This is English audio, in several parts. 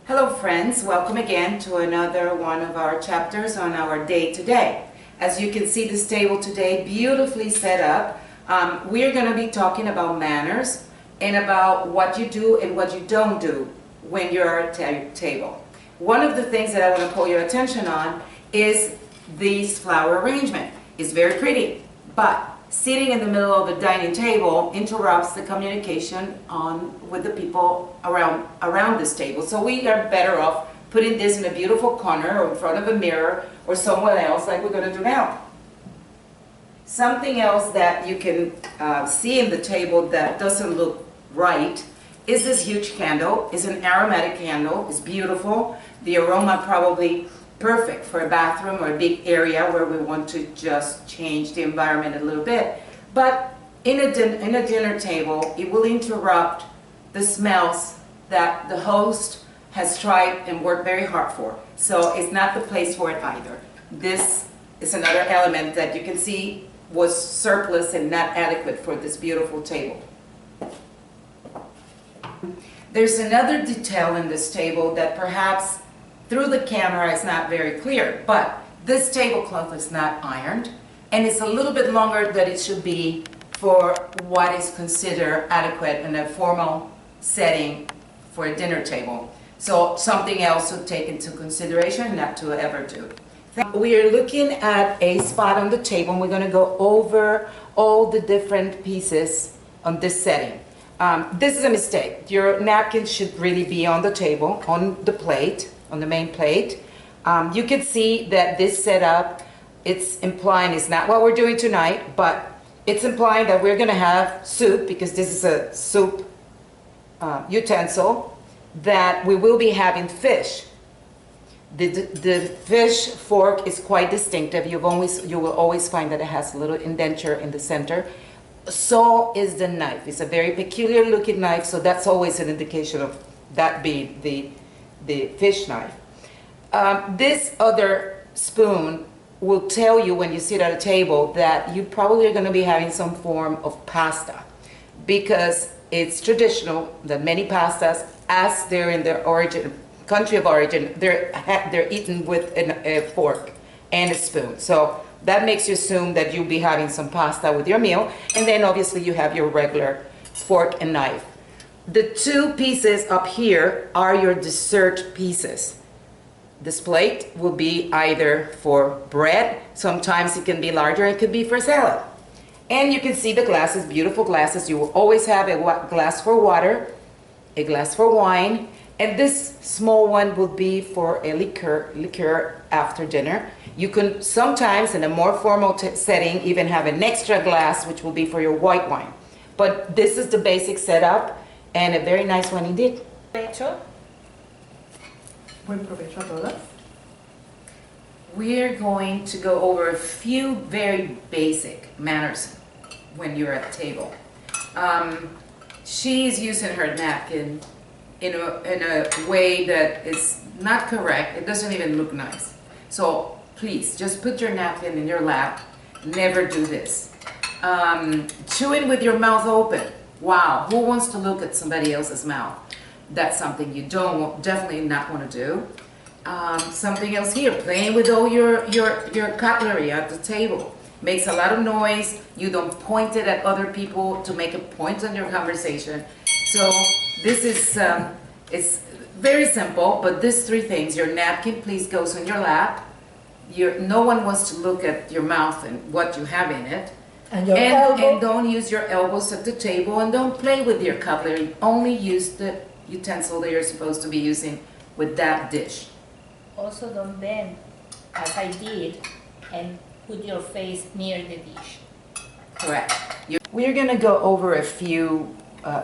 Hello friends, welcome again to another one of our chapters on our day today. As you can see, this table today beautifully set up. We're going to be talking about manners and about what you do and what you don't do when you're at a table. One of the things that I want to call your attention on is this flower arrangement. It's very pretty, but sitting in the middle of the dining table interrupts the communication with the people around this table. So we are better off putting this in a beautiful corner or in front of a mirror or somewhere else like we're going to do now. Something else that you can see in the table that doesn't look right is this huge candle. It's an aromatic candle. It's beautiful. The aroma probably perfect for a bathroom or a big area where we want to just change the environment a little bit. But in a dinner table, it will interrupt the smells that the host has tried and worked very hard for. So it's not the place for it either. This is another element that you can see was surplus and not adequate for this beautiful table. There's another detail in this table that perhaps through the camera it's not very clear, but this tablecloth is not ironed and it's a little bit longer than it should be for what is considered adequate in a formal setting for a dinner table. So something else to take into consideration, not to ever do. We are looking at a spot on the table and we're going to go over all the different pieces on this setting. This is a mistake. Your napkin should really be on the table, on the plate, on the main plate. You can see that this setup, it's implying it's not what we're doing tonight, but it's implying that we're going to have soup, because this is a soup utensil, that we will be having fish. The fish fork is quite distinctive. You will always find that it has a little indenture in the center. So is the knife. It's a very peculiar looking knife, so that's always an indication of that being the fish knife. This other spoon will tell you when you sit at a table that you probably are going to be having some form of pasta, because it's traditional that many pastas, as they're in their country of origin, they're eaten with a fork and a spoon. So that makes you assume that you'll be having some pasta with your meal, and then obviously you have your regular fork and knife. The two pieces up here are your dessert pieces. This plate will be either for bread, sometimes it can be larger, it could be for salad. And you can see the glasses, beautiful glasses. You will always have a glass for water, a glass for wine, and this small one will be for a liqueur after dinner. You can sometimes, in a more formal setting, even have an extra glass, which will be for your white wine. But this is the basic setup, and a very nice one indeed. Provecho. Buen provecho a todas. We're going to go over a few very basic manners when you're at the table. She's using her napkin in a way that is not correct. It doesn't even look nice. So please, just put your napkin in your lap. Never do this. Chewing with your mouth open. Wow, who wants to look at somebody else's mouth? That's something you definitely not want to do. Something else here, playing with all your cutlery at the table. Makes a lot of noise. You don't point it at other people to make a point on your conversation. So this is it's very simple, but these three things: your napkin, please, goes on your lap. No one wants to look at your mouth and what you have in it. And your elbow. And don't use your elbows at the table, and don't play with your cutlery. Only use the utensil that you're supposed to be using with that dish. Also, don't bend, as I did, and put your face near the dish. Correct. We're going to go over a few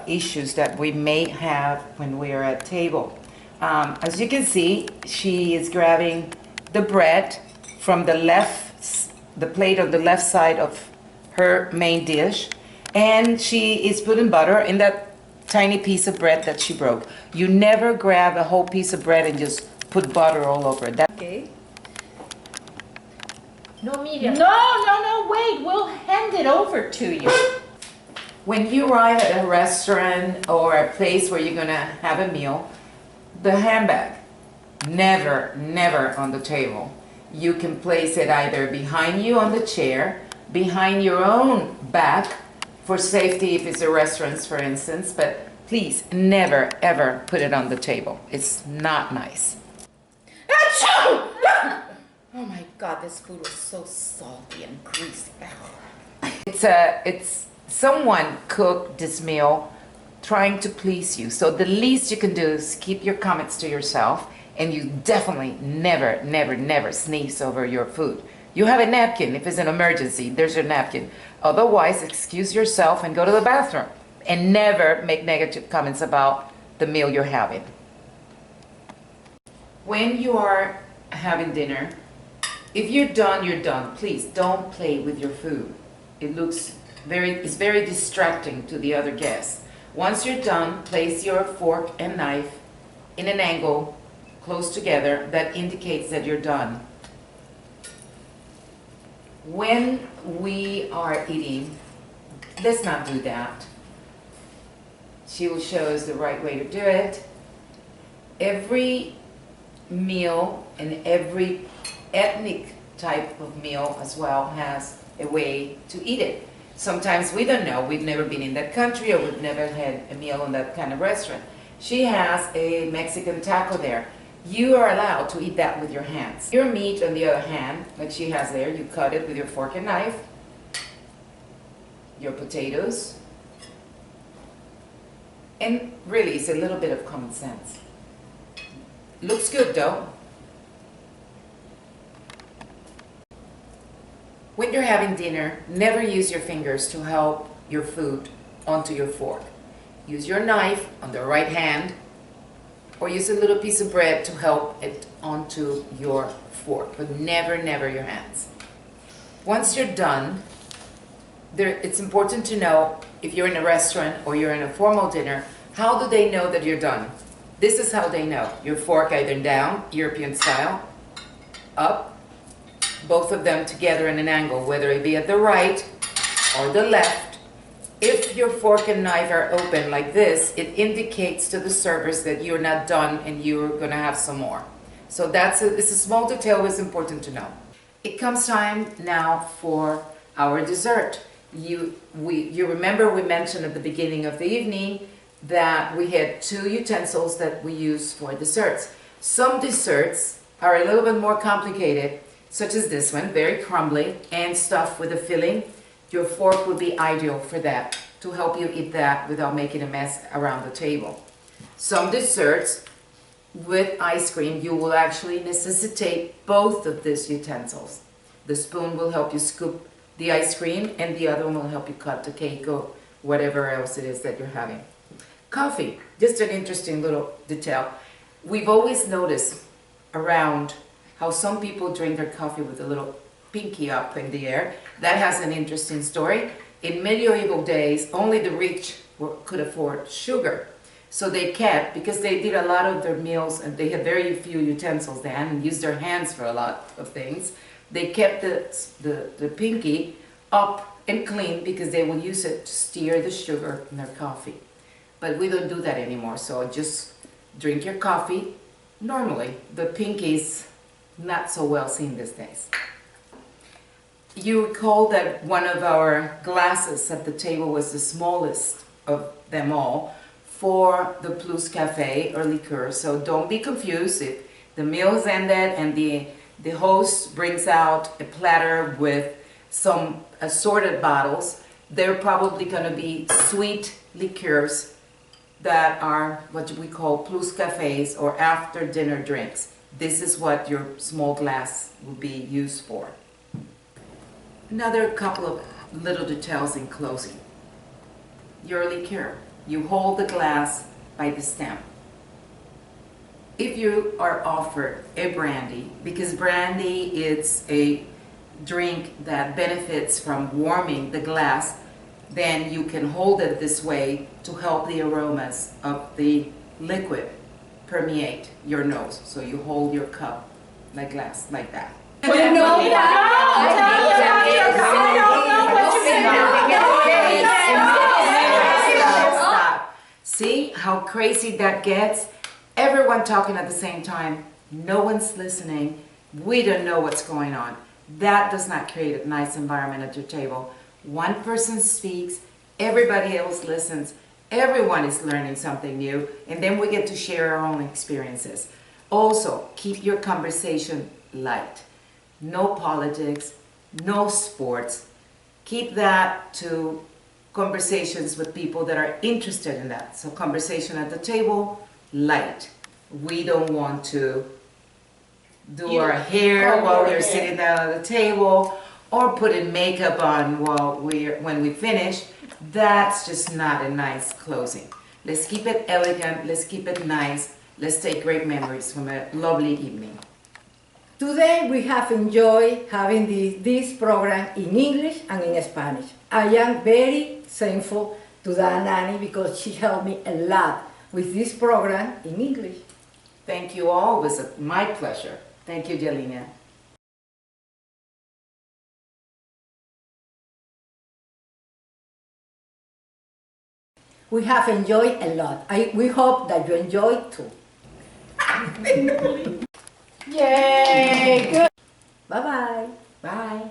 issues that we may have when we are at table. As you can see, she is grabbing the bread from the plate on the left side of her main dish, and she is putting butter in that tiny piece of bread that she broke. You never grab a whole piece of bread and just put butter all over it. Okay. No, Miriam. No, wait, we'll hand it over to you. When you arrive at a restaurant or a place where you're gonna have a meal, The handbag, never, never on the table. You can place it either behind you on the chair, behind your own back, for safety if it's a restaurant, for instance, but please never, ever put it on the table. It's not nice. Achoo! Oh my God, this food was so salty and greasy. It's someone cooked this meal trying to please you. So the least you can do is keep your comments to yourself, and you definitely never, never, never sneeze over your food. You have a napkin. If it's an emergency, there's your napkin. Otherwise, excuse yourself and go to the bathroom. And never make negative comments about the meal you're having. When you are having dinner, if you're done, you're done. Please don't play with your food. It's very distracting to the other guests. Once you're done, place your fork and knife in an angle close together that indicates that you're done. When we are eating, let's not do that. She will show us the right way to do it. Every meal and every ethnic type of meal as well has a way to eat it. Sometimes we don't know, we've never been in that country or we've never had a meal in that kind of restaurant. She has a Mexican taco there. You are allowed to eat that with your hands. Your meat, on the other hand, like she has there, you cut it with your fork and knife. Your potatoes. And really, it's a little bit of common sense. Looks good though. When you're having dinner, never use your fingers to help your food onto your fork. Use your knife on the right hand, or use a little piece of bread to help it onto your fork, but never, never your hands. Once you're done, it's important to know, if you're in a restaurant or you're in a formal dinner, how do they know that you're done? This is how they know. Your fork either down, European style, up, both of them together in an angle, whether it be at the right or the left. If your fork and knife are open like this, it indicates to the servers that you're not done and you're gonna have some more. So it's a small detail, it's important to know. It comes time now for our dessert. You remember we mentioned at the beginning of the evening that we had 2 utensils that we use for desserts. Some desserts are a little bit more complicated, such as this one, very crumbly and stuffed with a filling. Your fork would be ideal for that, to help you eat that without making a mess around the table. Some desserts with ice cream, you will actually necessitate both of these utensils. The spoon will help you scoop the ice cream, and the other one will help you cut the cake or whatever else it is that you're having. Coffee, just an interesting little detail. We've always noticed around how some people drink their coffee with a little pinky up in the air. That has an interesting story. In medieval days, only the rich could afford sugar. So they kept, because they did a lot of their meals and they had very few utensils then and used their hands for a lot of things, they kept the pinky up and clean because they will use it to steer the sugar in their coffee. But we don't do that anymore, so just drink your coffee normally. The pinky's not so well seen these days. You recall that one of our glasses at the table was the smallest of them all for the Plus Cafe or liqueur. So don't be confused if the meal is ended and the host brings out a platter with some assorted bottles. They're probably going to be sweet liqueurs that are what we call Plus Cafes or after dinner drinks. This is what your small glass will be used for. Another couple of little details in closing. Your liqueur. You hold the glass by the stem. If you are offered a brandy, because brandy is a drink that benefits from warming the glass, then you can hold it this way to help the aromas of the liquid permeate your nose. So you hold your cup, like glass, like that. See how crazy that gets? everyone talking at the same time, no one's listening, we don't know what's going on. That does not create a nice environment at your table. One person speaks, everybody else listens, everyone is learning something new, and then we get to share our own experiences. Also, keep your conversation light. No politics, no sports. Keep that to conversations with people that are interested in that. So conversation at the table, light. We don't want to do our hair while we're sitting down at the table or putting makeup on when we finish. That's just not a nice closing. Let's keep it elegant, let's keep it nice, let's take great memories from a lovely evening. Today we have enjoyed having this program in English and in Spanish. I am very thankful to that nanny because she helped me a lot with this program in English. Thank you all, it was my pleasure. Thank you, Jelena. We have enjoyed a lot. We hope that you enjoyed too. Yay! Good. Bye-bye. Bye.